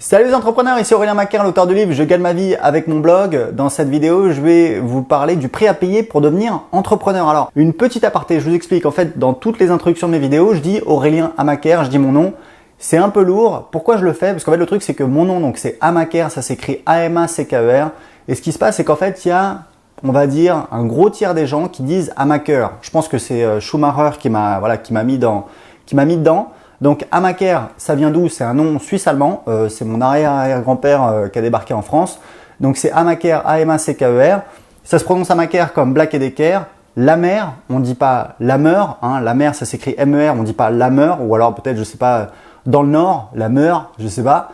Salut les entrepreneurs, ici Aurélien Macaire, l'auteur du livre Je gagne ma vie avec mon blog. Dans cette vidéo, je vais vous parler du prix à payer pour devenir entrepreneur. Alors, une petite aparté, je vous explique. En fait, dans toutes les introductions de mes vidéos, je dis Aurélien Amaker, je dis mon nom. C'est un peu lourd. Pourquoi je le fais? Parce qu'en fait, le truc, c'est que mon nom, donc c'est Amaker, ça s'écrit A-M-A-C-K-E-R. Et ce qui se passe, c'est qu'en fait, il y a, on va dire, un gros tiers des gens qui disent Amaker. Je pense que c'est Schumacher qui m'a mis dedans. Donc Amaker, ça vient d'où? C'est un nom suisse-allemand, c'est mon arrière-grand-père qui a débarqué en France. Donc c'est Amaker, A-M-A-C-K-E-R. Ça se prononce Amaker comme Black et Decker. La mer, on ne dit pas la mer, hein. La mer, ça s'écrit M-E-R, on ne dit pas la mer, ou alors peut-être, je sais pas, dans le nord, la mer, je sais pas.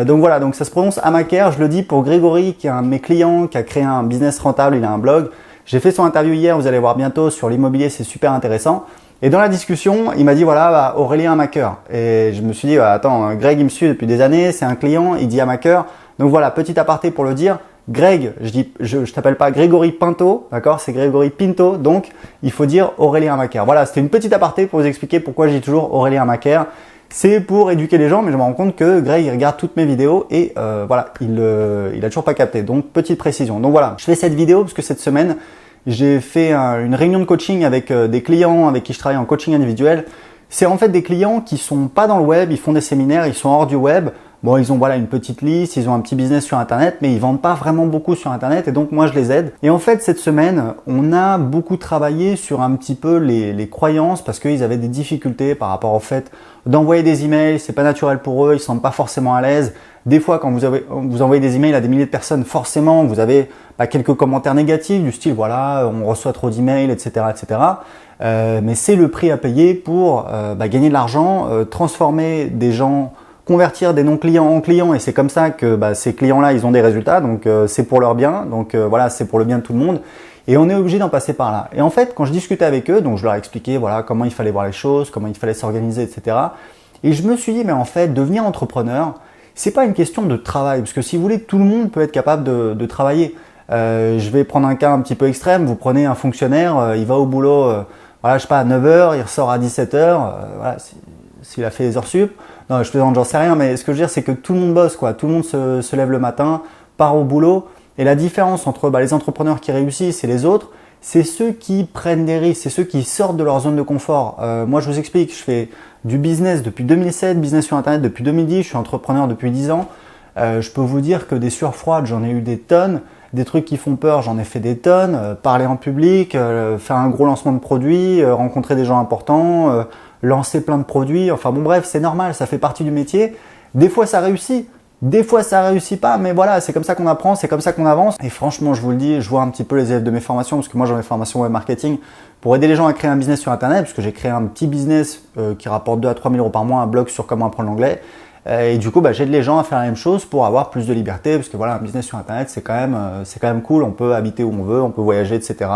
Donc voilà, donc ça se prononce Amaker. Je le dis pour Grégory, qui est un de mes clients, qui a créé un business rentable, il a un blog. J'ai fait son interview hier, vous allez voir bientôt sur l'immobilier, c'est super intéressant. Et dans la discussion, il m'a dit voilà, bah, Aurélien Amaker. Et je me suis dit, attends, Greg, il me suit depuis des années, c'est un client, il dit Amaker. Donc voilà, petit aparté pour le dire. Greg, je t'appelle pas Grégory Pinto, d'accord? C'est Grégory Pinto, donc il faut dire Aurélien Amaker. Voilà, c'était une petite aparté pour vous expliquer pourquoi je dis toujours Aurélien Amaker. C'est pour éduquer les gens, mais je me rends compte que Greg, il regarde toutes mes vidéos et voilà, il a toujours pas capté. Donc petite précision. Donc voilà, je fais cette vidéo parce que cette semaine, j'ai fait une réunion de coaching avec des clients avec qui je travaille en coaching individuel. C'est en fait des clients qui sont pas dans le web, ils font des séminaires, ils sont hors du web. Bon, ils ont voilà une petite liste, ils ont un petit business sur Internet, mais ils vendent pas vraiment beaucoup sur Internet et donc moi je les aide. Et en fait cette semaine, on a beaucoup travaillé sur un petit peu les croyances parce qu'ils avaient des difficultés par rapport au fait d'envoyer des emails, c'est pas naturel pour eux, ils se sentent pas forcément à l'aise. Des fois, quand vous envoyez des emails à des milliers de personnes, forcément, vous avez quelques commentaires négatifs du style voilà, on reçoit trop d'emails, etc., etc. Mais c'est le prix à payer pour gagner de l'argent, transformer des gens, convertir des non-clients en clients, et c'est comme ça que ces clients-là, ils ont des résultats. Donc c'est pour leur bien. Donc voilà, c'est pour le bien de tout le monde. Et on est obligé d'en passer par là. Et en fait, quand je discutais avec eux, donc je leur ai expliqué voilà comment il fallait voir les choses, comment il fallait s'organiser, etc. Et je me suis dit mais en fait, devenir entrepreneur, c'est pas une question de travail, parce que si vous voulez, tout le monde peut être capable de travailler. Je vais prendre un cas un petit peu extrême. Vous prenez un fonctionnaire, il va au boulot, voilà, je sais pas, à 9h, il ressort à 17h, voilà, s'il a fait les heures sup. Non, je plaisante, j'en sais rien, mais ce que je veux dire, c'est que tout le monde bosse, quoi. Tout le monde se lève le matin, part au boulot. Et la différence entre les entrepreneurs qui réussissent et les autres, c'est ceux qui prennent des risques, c'est ceux qui sortent de leur zone de confort. Moi, je vous explique, je fais du business depuis 2007, business sur Internet depuis 2010, je suis entrepreneur depuis 10 ans. Je peux vous dire que des sueurs froides, j'en ai eu des tonnes. Des trucs qui font peur, j'en ai fait des tonnes. Parler en public, faire un gros lancement de produits, rencontrer des gens importants, lancer plein de produits. Enfin bon bref, c'est normal, ça fait partie du métier. Des fois ça réussit, des fois ça réussit pas, mais voilà, c'est comme ça qu'on apprend, c'est comme ça qu'on avance. Et franchement, je vous le dis, je vois un petit peu les élèves de mes formations, parce que moi j'en ai formation web marketing, pour aider les gens à créer un business sur Internet, parce que j'ai créé un petit business qui rapporte 2 à 3 000 euros par mois, un blog sur comment apprendre l'anglais. Et du coup, j'aide les gens à faire la même chose pour avoir plus de liberté, parce que voilà, un business sur Internet, c'est quand même cool. On peut habiter où on veut, on peut voyager, etc.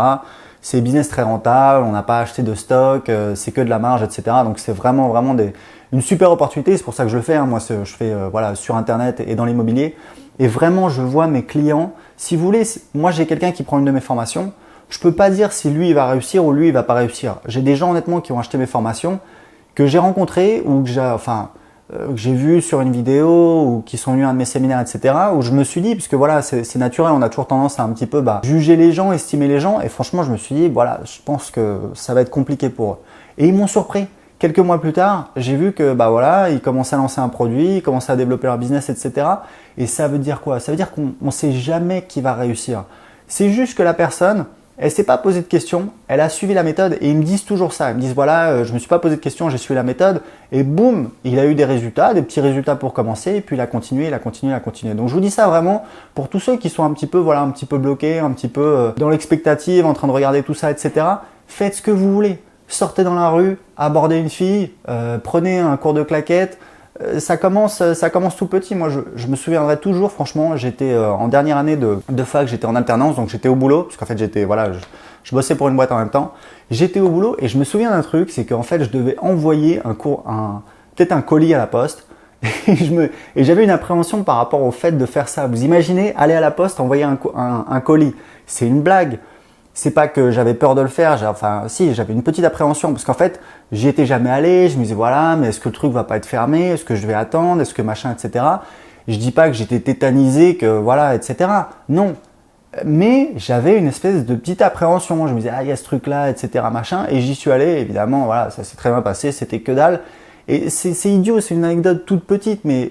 C'est business très rentable, on n'a pas acheté de stock, c'est que de la marge, etc. Donc c'est vraiment une super opportunité. C'est pour ça que je le fais. Hein. Moi, je fais voilà sur Internet et dans l'immobilier. Et vraiment, je vois mes clients. Si vous voulez, moi j'ai quelqu'un qui prend une de mes formations. Je peux pas dire si lui il va réussir ou lui il va pas réussir. J'ai des gens honnêtement qui ont acheté mes formations, que j'ai rencontrés ou que j'ai vu sur une vidéo ou qui sont venus à un de mes séminaires, etc. où je me suis dit, puisque voilà, c'est naturel, on a toujours tendance à un petit peu juger les gens, estimer les gens, et franchement, je me suis dit, voilà, je pense que ça va être compliqué pour eux. Et ils m'ont surpris. Quelques mois plus tard, j'ai vu que voilà, ils commençaient à lancer un produit, ils commençaient à développer leur business, etc. Et ça veut dire quoi? Ça veut dire qu'on ne sait jamais qui va réussir. C'est juste que la personne, elle s'est pas posé de questions, elle a suivi la méthode, et ils me disent toujours ça. Ils me disent voilà, je me suis pas posé de questions, j'ai suivi la méthode et boum, il a eu des résultats, des petits résultats pour commencer, et puis il a continué. Donc je vous dis ça vraiment pour tous ceux qui sont un petit peu bloqués, un petit peu dans l'expectative, en train de regarder tout ça, etc. Faites ce que vous voulez. Sortez dans la rue, abordez une fille, prenez un cours de claquettes. Ça commence tout petit. Moi, je me souviendrai toujours, franchement, j'étais en dernière année de fac, j'étais en alternance, donc j'étais au boulot, parce qu'en fait, je bossais pour une boîte en même temps. J'étais au boulot et je me souviens d'un truc, c'est qu'en fait, je devais envoyer peut-être un colis à la poste. Et j'avais une appréhension par rapport au fait de faire ça. Vous imaginez aller à la poste, envoyer un colis. C'est une blague. C'est pas que j'avais peur de le faire, j'avais une petite appréhension parce qu'en fait, j'y étais jamais allé, je me disais voilà, mais est-ce que le truc va pas être fermé, est-ce que je vais attendre, est-ce que machin, etc. Je dis pas que j'étais tétanisé, que voilà, etc. Non. Mais j'avais une espèce de petite appréhension. Je me disais, ah, il y a ce truc-là, etc. machin. Et j'y suis allé, évidemment, voilà, ça s'est très bien passé, c'était que dalle. Et c'est idiot, c'est une anecdote toute petite, mais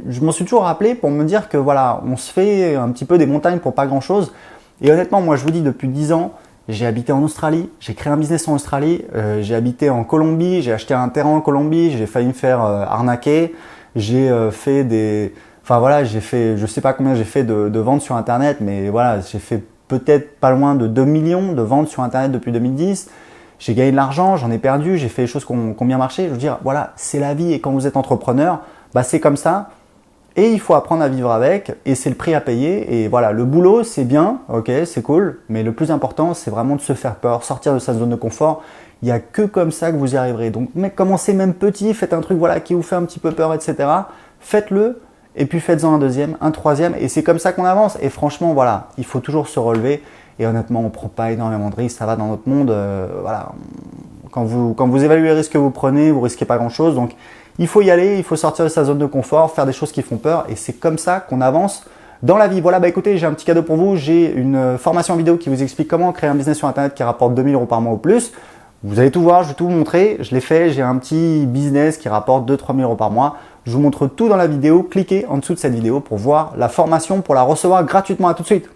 je m'en suis toujours rappelé pour me dire que voilà, on se fait un petit peu des montagnes pour pas grand-chose. Et honnêtement, moi je vous dis, depuis 10 ans, j'ai habité en Australie, j'ai créé un business en Australie, j'ai habité en Colombie, j'ai acheté un terrain en Colombie, j'ai failli me faire arnaquer, j'ai fait des... Enfin voilà, j'ai fait, je sais pas combien j'ai fait de ventes sur Internet, mais voilà, j'ai fait peut-être pas loin de 2 millions de ventes sur Internet depuis 2010. J'ai gagné de l'argent, j'en ai perdu, j'ai fait des choses qui ont bien marché. Je veux dire, voilà, c'est la vie et quand vous êtes entrepreneur, bah c'est comme ça. Et il faut apprendre à vivre avec et c'est le prix à payer. Et voilà, le boulot, c'est bien, ok, c'est cool. Mais le plus important, c'est vraiment de se faire peur, sortir de sa zone de confort. Il n'y a que comme ça que vous y arriverez. Donc, mais commencez même petit, faites un truc voilà, qui vous fait un petit peu peur, etc. Faites-le et puis faites-en un deuxième, un troisième. Et c'est comme ça qu'on avance. Et franchement, voilà, il faut toujours se relever. Et honnêtement, on ne prend pas énormément de risques. Ça va dans notre monde. Voilà. Quand vous évaluez les risques que vous prenez, vous risquez pas grand-chose. Donc, il faut y aller, il faut sortir de sa zone de confort, faire des choses qui font peur. Et c'est comme ça qu'on avance dans la vie. Voilà, bah écoutez, j'ai un petit cadeau pour vous. J'ai une formation vidéo qui vous explique comment créer un business sur Internet qui rapporte 2 000 € par mois ou plus. Vous allez tout voir, je vais tout vous montrer. Je l'ai fait, j'ai un petit business qui rapporte 2-3 000 € par mois. Je vous montre tout dans la vidéo. Cliquez en dessous de cette vidéo pour voir la formation, pour la recevoir gratuitement. À tout de suite.